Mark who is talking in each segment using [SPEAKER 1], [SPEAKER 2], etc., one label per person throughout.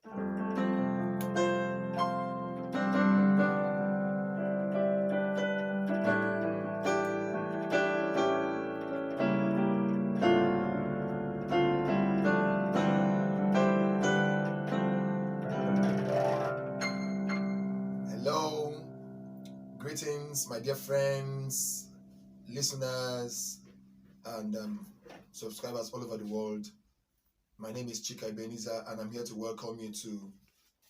[SPEAKER 1] Hello, greetings, my dear friends, listeners, and subscribers all over the world. My name is Chika Ebenezer, and I'm here to welcome you to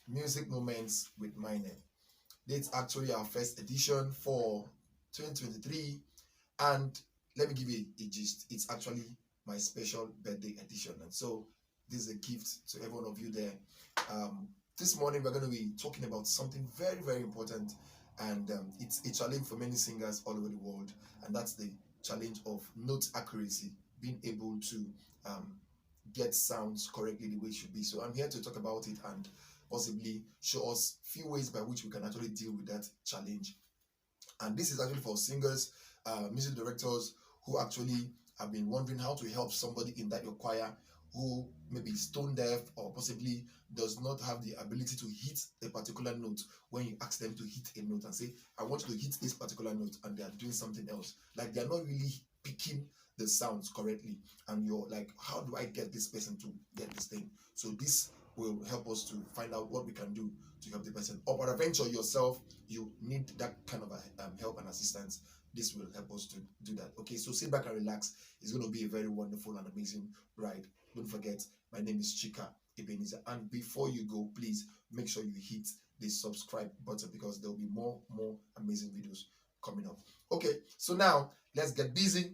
[SPEAKER 1] Music Moments with my name. It's actually our first edition for 2023, and let me give you a gist. It's actually my special birthday edition, and so this is a gift to every one of you there. This morning we're going to be talking about something very, very important, and it's a challenge for many singers all over the world, and that's the challenge of note accuracy, being able to get sounds correctly the way it should be. So I'm here to talk about it and possibly show us few ways by which we can actually deal with that challenge. And this is actually for singers, music directors who actually have been wondering how to help somebody in that your choir who may be stone deaf or possibly does not have the ability to hit a particular note. When you ask them to hit a note and say, I want you to hit this particular note, and they are doing something else, like they are not really picking the sounds correctly, and you're like, how do I get this person to get this thing? So this will help us to find out what we can do to help the person. Or peradventure yourself, you need that kind of help and assistance. This will help us to do that. Okay, so sit back and relax. It's going to be a very wonderful and amazing ride. Don't forget, my name is Chika Ebenezer, and before you go, please make sure you hit the subscribe button, because there will be more amazing videos coming up. Okay, so now let's get busy.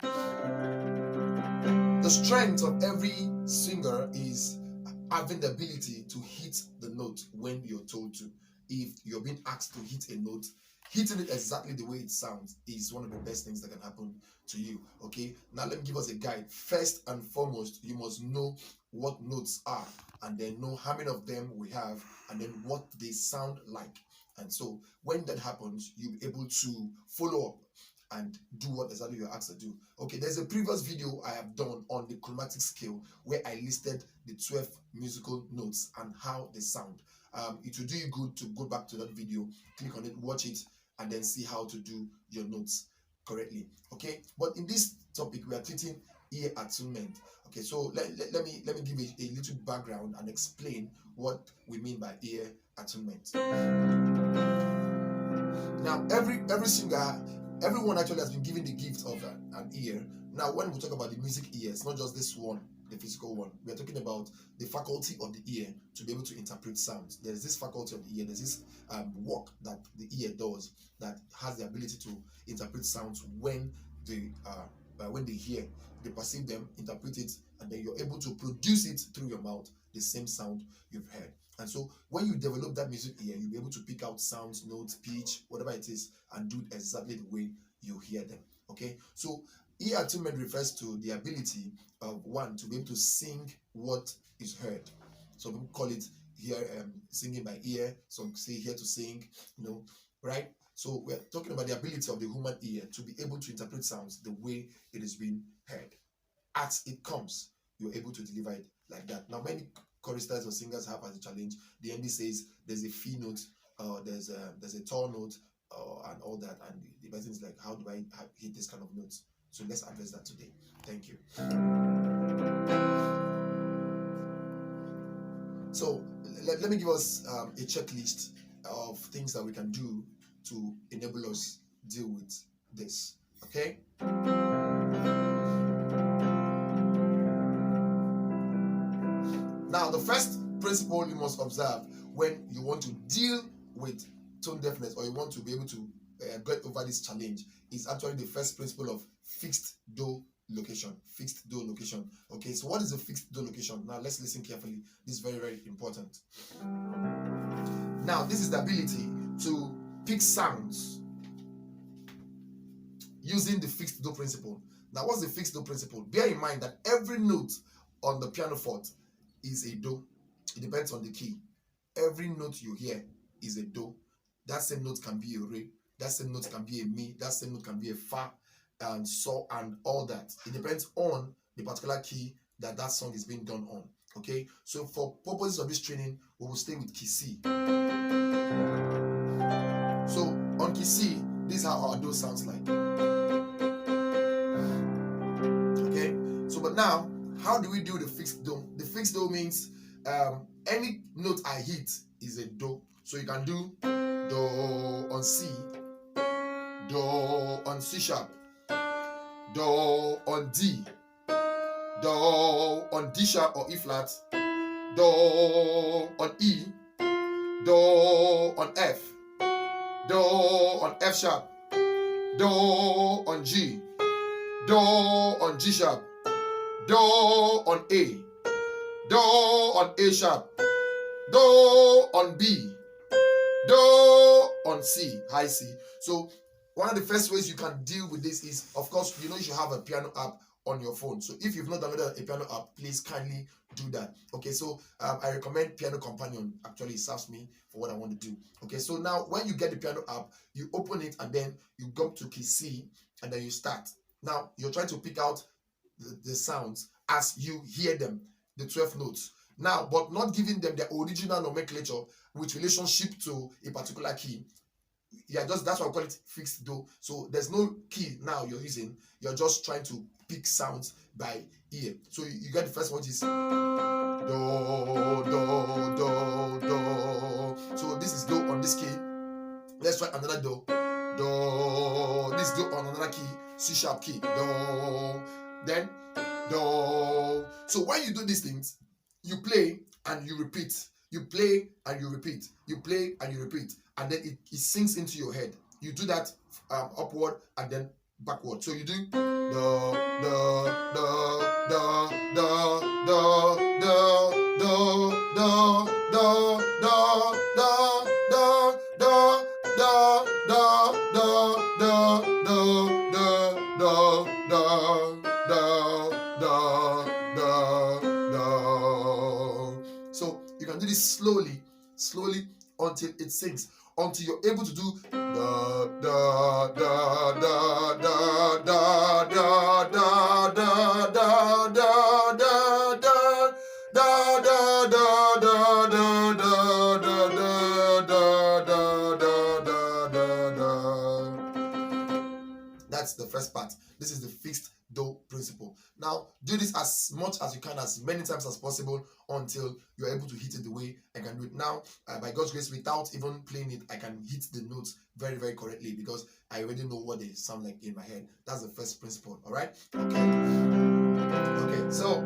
[SPEAKER 1] The strength of every singer is having the ability to hit the note when you're told to. If you're being asked to hit a note, hitting it exactly the way it sounds is one of the best things that can happen to you. Okay, now let me give us a guide. First and foremost, you must know what notes are, and then know how many of them we have, and then what they sound like. And so when that happens, you'll be able to follow up and do what exactly you're asked to do. Okay, there's a previous video I have done on the chromatic scale where I listed the 12 musical notes and how they sound. It will do you good to go back to that video, click on it, watch it, and then see how to do your notes correctly. Okay, but in this topic we are treating ear attunement. Okay, so let me give a little background and explain what we mean by ear attunement. Now every singer, everyone actually has been given the gift of an ear. Now when we talk about the music ear, it's not just this one, the physical one. We are talking about the faculty of the ear to be able to interpret sounds. There's this faculty of the ear, there's this work that the ear does that has the ability to interpret sounds when they hear, they perceive them, interpret it, and then you're able to produce it through your mouth, the same sound you've heard. And so when you develop that music ear, you'll be able to pick out sounds, notes, pitch, whatever it is, and do it exactly the way you hear them. Okay, so ear attunement refers to the ability of one to be able to sing what is heard. Some people call it here singing by ear, some say hear to sing, right? So we're talking about the ability of the human ear to be able to interpret sounds the way it is being heard. As it comes, you're able to deliver it like that. Now, many choristers or singers have as a challenge, the MD says there's a fee note, there's a tall note, and all that, and the person is like, how do I hit this kind of notes? So let's address that today. Thank you. So let me give us a checklist of things that we can do to enable us deal with this. Okay. Now, the first principle you must observe when you want to deal with tone deafness, or you want to be able to get over this challenge, is actually the first principle of fixed do location. Fixed do location. Okay, so what is a fixed do location? Now, let's listen carefully. This is very, very important. Now, this is the ability to pick sounds using the fixed do principle. Now, what's the fixed do principle? Bear in mind that every note on the pianoforte is a do. It depends on the key. Every note you hear is a do. That same note can be a re. That same note can be a mi. That same note can be a fa, and so, and all that. It depends on the particular key that song is being done on. Okay, so for purposes of this training, we will stay with key C. So on key C, this is how our do sounds like. Okay, so but now, how do we do the fixed do? The fixed do means any note I hit is a do. So you can do do on C, do on C sharp, do on D, do on D sharp or E flat, do on E, do on F, do on F sharp, do on G, do on G sharp, do on A, do on A sharp, do on B, do on C, high C. So one of the first ways you can deal with this is, of course, you should have a piano app on your phone. So if you've not downloaded a piano app, please kindly do that. Okay, so I recommend Piano Companion. Actually, it serves me for what I want to do. Okay, so now when you get the piano app, you open it and then you go to key C and then you start. Now you're trying to pick out the sounds as you hear them, the 12 notes. Now, but not giving them their original nomenclature with relationship to a particular key. Yeah, that's why I call it fixed do. So there's no key now you're using. You're just trying to pick sounds by ear. So you get the first one, which is do, do, do, do. So this is do on this key. Let's try another do. Do. This do on another key, C sharp key. Do. Then do. So when you do these things, you play and you repeat. You play and you repeat. You play and you repeat. And then it sinks into your head. You do that upward and then backward. So you do do, do, do, do, do, do, do, do, do, do, do, do, do, So you can do this slowly until it sinks, until you're able to do da da da da da da da da da da da da That's the first part. This is the fixed do principle. Now, do this as much as you can, as many times as possible, until you're able to hit it the way I can do it. Now, by God's grace, without even playing it, I can hit the notes very, very correctly because I already know what they sound like in my head. That's the first principle, all right? Okay, so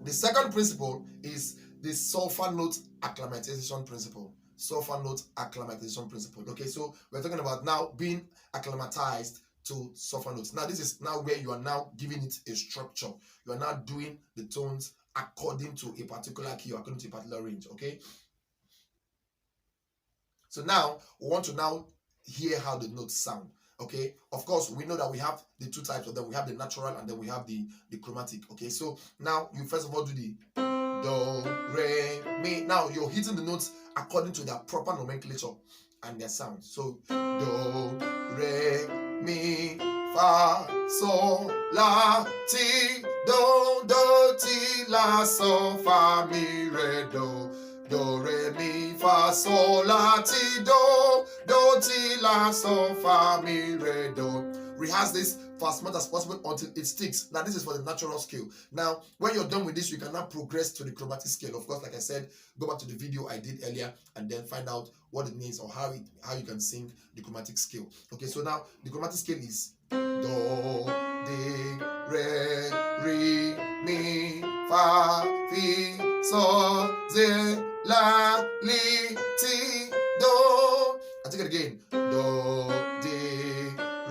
[SPEAKER 1] the second principle is the sulfur note acclimatization principle. Sulfur note acclimatization principle. Okay, so we're talking about now being acclimatized to sulfur notes. Now, this is now where you are now giving it a structure. You are now doing the tones according to a particular key or according to a particular range. Okay. So now we want to now hear how the notes sound. Okay, of course we know that we have the two types of them. We have the natural and then we have the chromatic. Okay, so now you first of all do the do, re, mi. Now you're hitting the notes according to their proper nomenclature and their sound. So do, re, mi, fa, sol, la, ti, do, ti, la, sol, fa, mi, re, do. Do, re, mi, fa, sol, la, ti, do, ti, la, sol, fa, mi, re, do. Rehearse this for as much as possible until it sticks. Now, this is for the natural scale. Now, when you're done with this, you can now progress to the chromatic scale. Of course, like I said, go back to the video I did earlier and then find out what it means or how you can sing the chromatic scale. Okay, so now the chromatic scale is do, di, re, mi, fa, fi, sol, ze, la, li, ti, do. I take it again. Do, di,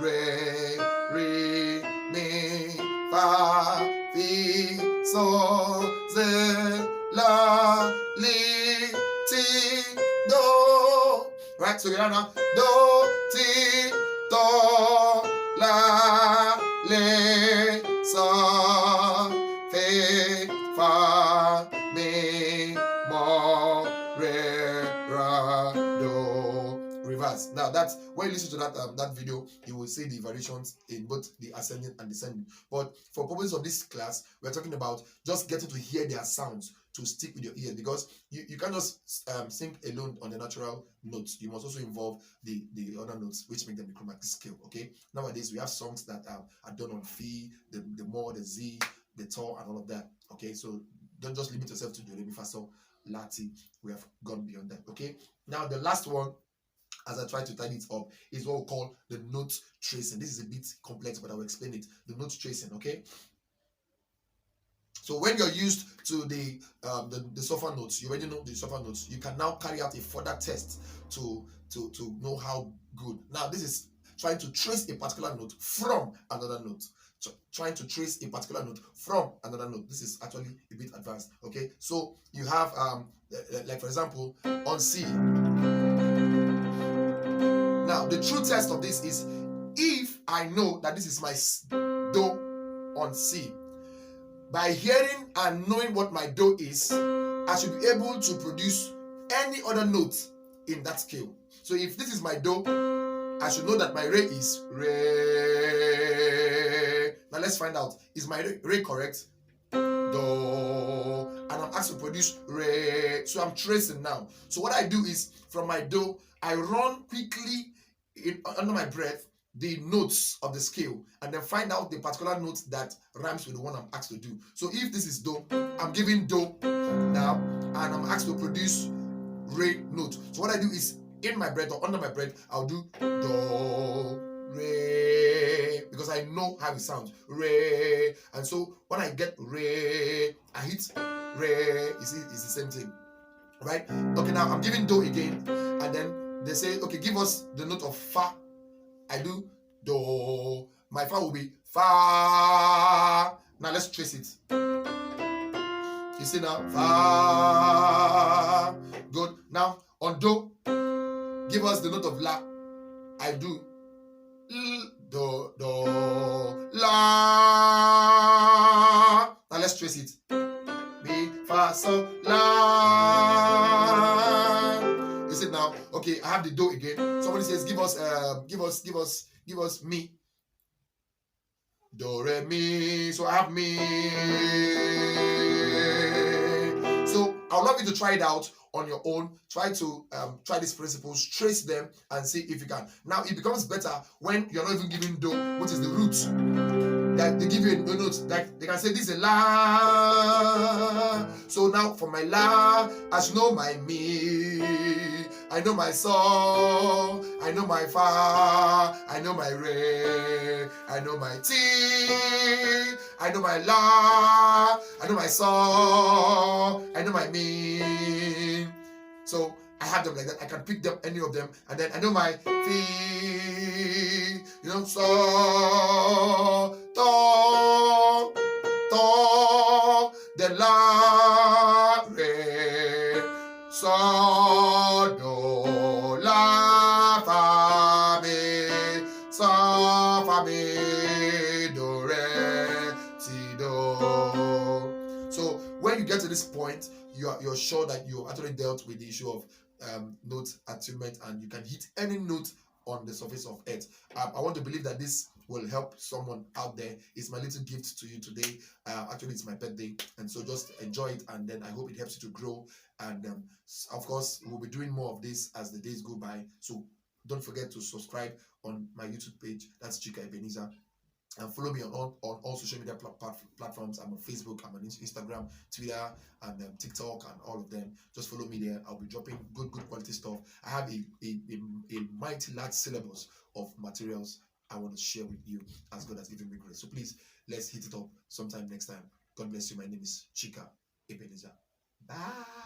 [SPEAKER 1] re, mi, fa, fi, sol, ze, la, li, ti, do. Right, so you're now do, ti, do, la, le, sol, fe, fa, mi, mo, re, ra, do. Reverse. class. Now that's when you listen to that video, you will see the variations in both the ascending and descending. But for purposes of this class, we're talking about just getting to hear their sounds to stick with your ears, because you can't just sing alone on the natural notes. You must also involve the other notes, which make them the chromatic scale. Okay, nowadays we have songs that are done on Fi, the Mo, the Z, the To, and all of that. Okay, so don't just limit yourself to do Re, Mi, Fa, Sol, La, Ti. We have gone beyond that. Okay, now the last one, as I try to tidy it up, is what we call the note tracing. This is a bit complex, but I will explain it. The note tracing. Okay, so when you're used to the sofa notes, you already know the sofa notes. You can now carry out a further test to know how good. Now this is trying to trace a particular note from another note. Trying to trace a particular note from another note. This is actually a bit advanced. Okay, so you have like for example on C. Now the true test of this is if I know that this is my Do on C. By hearing and knowing what my Do is, I should be able to produce any other note in that scale. So if this is my Do, I should know that my Re is Re. Now let's find out. Is my Re correct? Do. And I'm asked to produce Re. So I'm tracing now. So what I do is, from my Do, I run quickly under my breath the notes of the scale, and then find out the particular note that rhymes with the one I'm asked to do. So if this is Do, I'm giving Do now, and I'm asked to produce Re note. So what I do is, in my breath or under my breath, I'll do Do, Re, because I know how it sounds. Re. And so when I get Re, I hit Re. You see, it's the same thing. Right? Okay, now I'm giving Do again, and then they say, okay, give us the note of Fa. I do Do. My Fa will be Fa. Now let's trace it. You see now? Fa. Good. Now on Do, give us the note of La. I do L, Do, Do, La. Now let's trace it. Mi, Fa, Sol, La. You see now? Okay, I have the Do again. Somebody says, give us Mi. Do, Re, Mi. So I have Mi. So I would love you to try it out on your own. Try to try these principles, trace them, and see if you can. Now it becomes better when you're not even giving Do, which is the root. That they give you a note. Like they can say this is a La. So now for my La, I should know my Mi. I know my Sol. I know my Fa. I know my Re. I know my Ti. I know my La. I know my Sol. I know my Mi. So I have them like that. I can pick them, any of them, and then I know my Fi. You know, So, Do, Do, then La, Re, So, Do, La, Fa, Mi, So, Fa, Mi, Do, Re, Ti, Do. So when you get to this point, you're sure that you actually dealt with the issue of note attunement, and you can hit any note on the surface of earth. I want to believe that this will help someone out there. It's my little gift to you today. Actually, it's my birthday, and so just enjoy it, and then I hope it helps you to grow. And of course, we'll be doing more of this as the days go by. So don't forget to subscribe on my YouTube page. That's Chika Ebenezer. And follow me on all social media platforms. I'm on Facebook, I'm on Instagram, Twitter, and TikTok, and all of them. Just follow me there. I'll be dropping good quality stuff. I have a mighty large syllabus of materials I want to share with you as God has given me grace. So please, let's hit it up sometime next time. God bless you. My name is Chika Ebenezer. Bye.